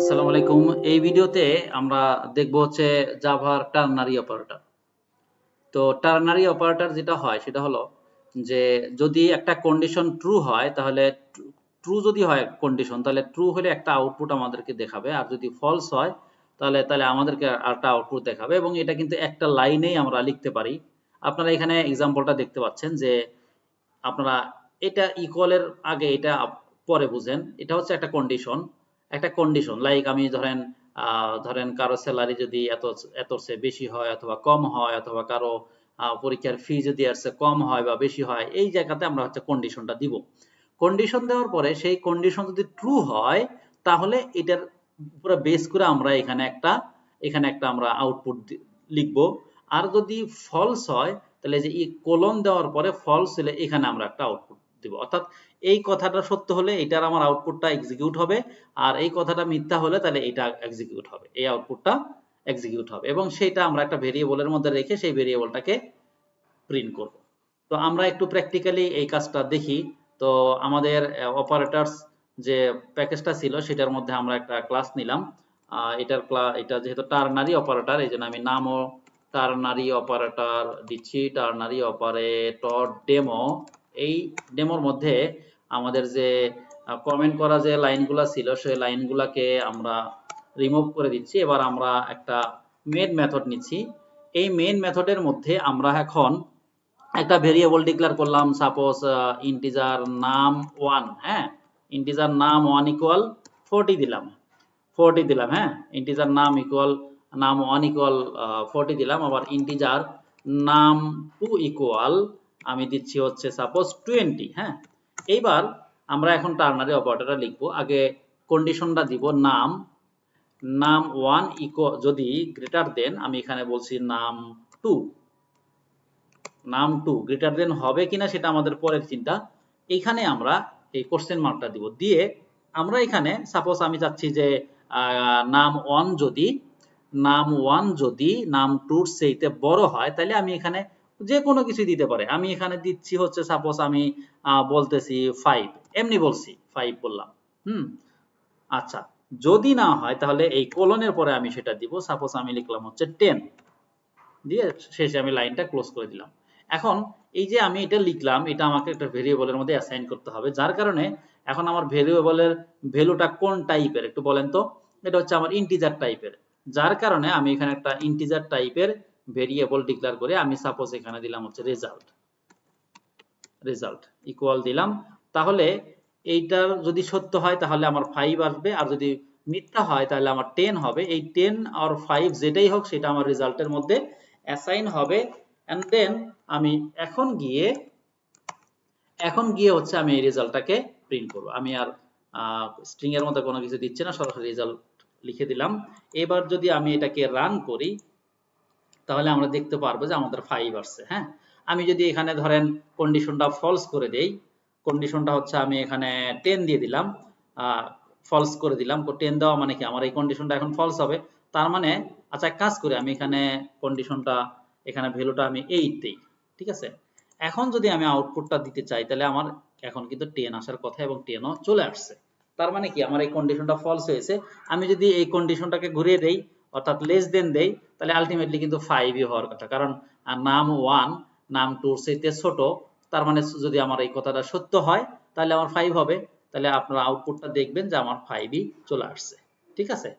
আসসালামু আলাইকুম। এই ভিডিওতে আমরা দেখব হচ্ছে জাভার টার্নারি অপারেটর। তো টার্নারি অপারেটর যেটা হয় সেটা হলো যে যদি একটা কন্ডিশন ট্রু হয় তাহলে ট্রু যদি হয় কন্ডিশন তাহলে ট্রু হলে একটা আউটপুট আমাদেরকে দেখাবে, আর যদি ফলস হয় তাহলে তাহলে আমাদেরকে আরেকটা আউটপুট দেখাবে, এবং এটা কিন্তু একটা লাইনেই আমরা লিখতে পারি। আপনারা এখানে এক্সাম্পলটা দেখতে পাচ্ছেন যে আপনারা এটা ইকুয়ালের আগে এটা পরে বুঝেন। এটা হচ্ছে একটা কন্ডিশন, একটা কন্ডিশন লাইক আমি ধরেন ধরেন কারো স্যালারি যদি এত এতর চেয়ে বেশি হয় অথবা কম হয়, অথবা কারো পরীক্ষার ফি যদি এর চেয়ে কম হয় বা বেশি হয়, এই জায়গাতে আমরা হচ্ছে কন্ডিশনটা দিব। কন্ডিশন দেওয়ার পরে সেই কন্ডিশন যদি ট্রু হয় তাহলে এটার পুরো বেস করে আমরা এখানে একটা আমরা আউটপুট লিখব। আর যদি ফলস হয় তাহলে যে ই কোলন দেওয়ার পরে ফলস হলে এখানে আমরা একটা আউটপুট দিব। অর্থাৎ এই কথাটা সত্য হলে এটার আমার আউটপুটটা এক্সিকিউট হবে, আর এই কথাটা মিথ্যা হলে তাহলে এটা এক্সিকিউট হবে, এই আউটপুটটা এক্সিকিউট হবে, এবং সেটা আমরা একটা ভেরিয়েবলের মধ্যে রেখে সেই ভেরিয়েবলটাকে প্রিন্ট করব। তো আমরা একটু প্র্যাকটিক্যালি এই কাজটা দেখি। তো আমাদের অপারেটরস যে প্যাকেজটা ছিল সেটার মধ্যে আমরা একটা ক্লাস নিলাম। এটা যেহেতু টার্নারি অপারেটর, এই জন্য আমি নামও টার্নারি অপারেটর দিচ্ছি, টার্নারি অপারেটর ডেমো। এই ডেমোর মধ্যে আমাদের যে কমেন্ট করা যে লাইনগুলো ছিল সেই লাইনগুলোকে আমরা রিমুভ করে দিচ্ছি। এবার আমরা একটা মেন মেথড নিচ্ছি। এই মেন মেথডের মধ্যে আমরা এখন একটা ভেরিয়েবল ডিক্লেয়ার করলাম, সাপোজ ইন্টিজার নাম 1। হ্যাঁ, ইন্টিজার নাম 1 ইকুয়াল 40 দিলাম, 40 দিলাম। হ্যাঁ, ইন্টিজার নাম 1 ইকুয়াল 40 দিলাম। আবার ইন্টিজার নাম 2 ইকুয়াল আমি দিচ্ছি হচ্ছে সাপোজ 20। হ্যাঁ, এইবার আমরা এখন টার্নারি অপারেটরটা লিখবো। আগে কন্ডিশনটা দিব নাম 1 ইকুয়াল যদি গ্রেটার দেন, আমি এখানে বলছি নাম 2 গ্রেটার দেন হবে কিনা সেটা আমাদের পরের চিন্তা। এইখানে আমরা এই কোশ্চেন মার্কটা দিব, দিয়ে আমরা এখানে সাপোজ আমি চাচ্ছি যে নাম 1 যদি নাম 2 সেইতে বড় হয় তাহলে আমি এখানে যে কোনো কিছু দিতে পারে। আমি এখানে দিচ্ছি হচ্ছে সাপোজ আমি বলতেছি 5, এমনি বলছি 5 বললাম। আচ্ছা, যদি না হয় তাহলে এই কোলনের পরে আমি সেটা দিব, সাপোজ আমি লিখলাম হচ্ছে 10, দিয়ে শেষে আমি লাইনটা ক্লোজ করে দিলাম। এখন এই যে আমি এটা লিখলাম, এটা আমাকে একটা ভেরিয়েবলের মধ্যে অ্যাসাইন করতে হবে, যার কারণে এখন আমার ভেরিয়েবলের ভ্যালুটা কোন টাইপের একটু বলেন তো। এটা হচ্ছে আমার ইন্টিজার টাইপের, যার কারণে আমি এখানে একটা ইন্টিজার টাইপের ভেরিয়েবল ডিক্লেয়ার করে আমি সাপোজ এখানে দিলাম হচ্ছে রেজাল্ট ইকুয়াল দিলাম। তাহলে এইটার যদি সত্য হয় তাহলে আমার 5 আসবে, আর যদি মিথ্যা হয় তাহলে আমার 10 হবে। এই 10 আর 5 যেটাই হোক সেটা আমার রেজাল্টের মধ্যে অ্যাসাইন হবে। এন্ড দেন আমি এখন গিয়ে হচ্ছে আমি এই রেজাল্টটাকে প্রিন্ট করব। আমি আর স্ট্রিং এর মধ্যে কোনো কিছু দিচ্ছি না, সরাসরি রেজাল্ট লিখে দিলাম। এবার যদি আমি এটাকে রান করি তাহলে আমরা দেখতে পারবো যে আমাদের 5 আসছে। হ্যাঁ, আমি যদি এখানে ধরেন কন্ডিশনটা ফলস করে দেই, কন্ডিশনটা হচ্ছে আমি এখানে 10 দিয়ে দিলাম, ফলস করে দিলাম। 10 দেওয়া মানে কি আমার এই কন্ডিশনটা এখন ফলস হবে। তার মানে আচ্ছা, এক কাজ করি, আমি এখানে কন্ডিশনটা এখানে ভ্যালুটা আমি 8 দেই। ঠিক আছে, এখন যদি আমি আউটপুটটা দিতে চাই তাহলে আমার এখন কিন্তু 10 আসার কথা, এবং 10ও চলে আসছে। তার মানে কি আমার এই কন্ডিশনটা ফলস হয়েছে। আমি যদি এই কন্ডিশনটাকে ঘুরিয়ে দেই অর্থাৎ লেস দেন দেই তাহলে আলটিমেটলি কিন্তু 5ই হওয়ার কথা, কারণ নাম 1 নাম 2 চাইতে ছোট। তার মানে যদি আমার এই কথাটা সত্য হয় তাহলে আমার 5 হবে। তাহলে আপনারা আউটপুটটা দেখবেন যে আমার 5ই চলে আসছে। ঠিক আছে,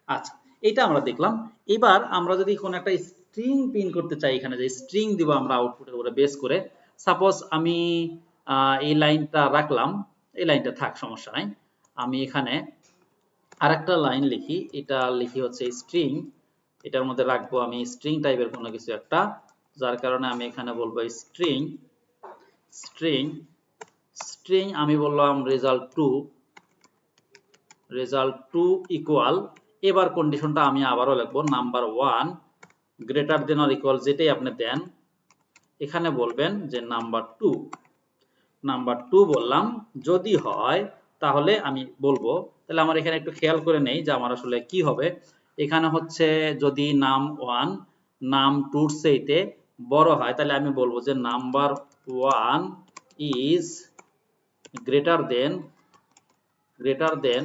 আচ্ছা, এটা আমরা দেখলাম। এবার আমরা যদি কোনো একটা স্ট্রিং প্রিন্ট করতে চাই, এখানে যে স্ট্রিং দিব আমরা আউটপুটের উপরে বেস করে, সাপোজ আমি এই লাইনটা রাখলাম, এই লাইনটা থাক, সমস্যা নাই। আমি এখানে আরেকটা লাইন লিখি, এটা লিখি হচ্ছে স্ট্রিং। এটার মধ্যে রাখবো আমি স্ট্রিং টাইপের কোনো কিছু একটা, যার কারণে আমি এখানে বলবো স্ট্রিং আমি বললাম result2 ইকুয়াল। এবার কন্ডিশনটা আমি আবারও লিখবো number 1 greater than or equal যেটাই আপনি দেন, এখানে বলবেন যে নাম্বার 2 বললাম। যদি হয় তাহলে আমি বলবো, তাহলে আমার এখানে একটু খেয়াল করে নেই যে আমার আসলে কি হবে। এখানে হচ্ছে যদি নাম 1 নাম 2 চাইতে বড় হয় তাহলে আমি বলবো যে number 1 is greater than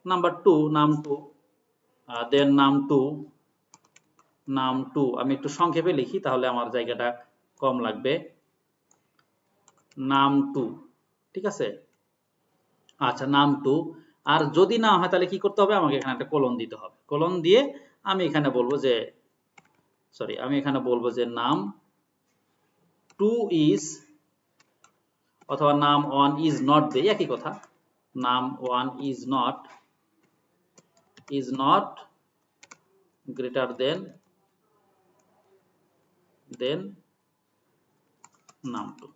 number 2 নাম 2। দেন নাম টু আমি একটু সংক্ষেপে লিখি তাহলে আমার জায়গাটা কম লাগবে। নাম টু, ঠিক আছে। আচ্ছা, নাম টু। আর যদি না হয় তাহলে কি করতে হবে, আমাকে এখানে একটা কোলন দিতে হবে। কোলন দিয়ে আমি এখানে বলবো যে নাম টু ইজ, অথবা নাম ওয়ান ইজ নট, দেই একই কথা, নাম one is not greater than নাম টু,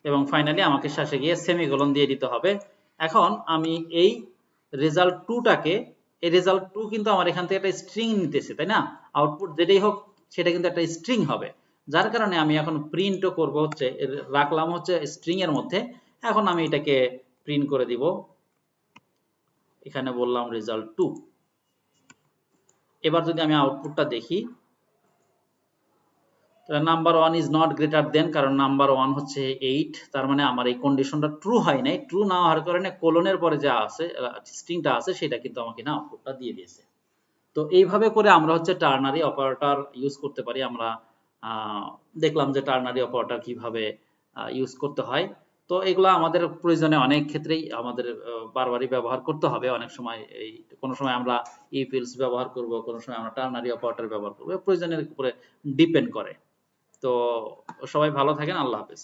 এবং ফাইনালি আমাকে শেষে গিয়ে সেমিকোলন দিয়ে দিতে হবে। এখন আমি এই রেজাল্ট টুটাকে, এই রেজাল্ট টু কিন্তু আমার এখান থেকে একটা স্ট্রিং নিতেছে, তাই না? আউটপুট যেটাই হোক সেটা কিন্তু একটা স্ট্রিং হবে, যার কারণে আমি এখন প্রিন্টও করব হচ্ছে, রাখলাম হচ্ছে স্ট্রিং এর মধ্যে। এখন আমি এটাকে প্রিন্ট করে দিব, এখানে বললাম রেজাল্ট টু। এবার যদি আমি আউটপুটটা দেখি, number one is not greater than, কারণ নাম্বার ওয়ান হচ্ছে 8, তার মানে আমার এই কন্ডিশনটা ট্রু হয় নাই। ট্রু না হওয়ার কারণে কোলনের পরে যা আছে স্ট্রিংটা আছে সেটা কিন্তু আমাকে না আউটপুটটা দিয়ে দিয়েছে। তো এইভাবে করে আমরা হচ্ছে টার্নারি অপারেটর ইউজ করতে পারি। আমরা দেখলাম যে টার্নারি অপারেটর কিভাবে ইউজ করতে হয়। তো এগুলো আমাদের প্রয়োজনে অনেক ক্ষেত্রেই আমাদের বারবারই ব্যবহার করতে হবে। অনেক সময় কোনো সময় আমরা ইফ এলস ব্যবহার করব, কোনো সময় আমরা টার্নারি অপারেটর ব্যবহার করব, প্রয়োজনের উপরে ডিপেন্ড করে। তো সবাই ভালো থাকেন, আল্লাহ হাফেজ।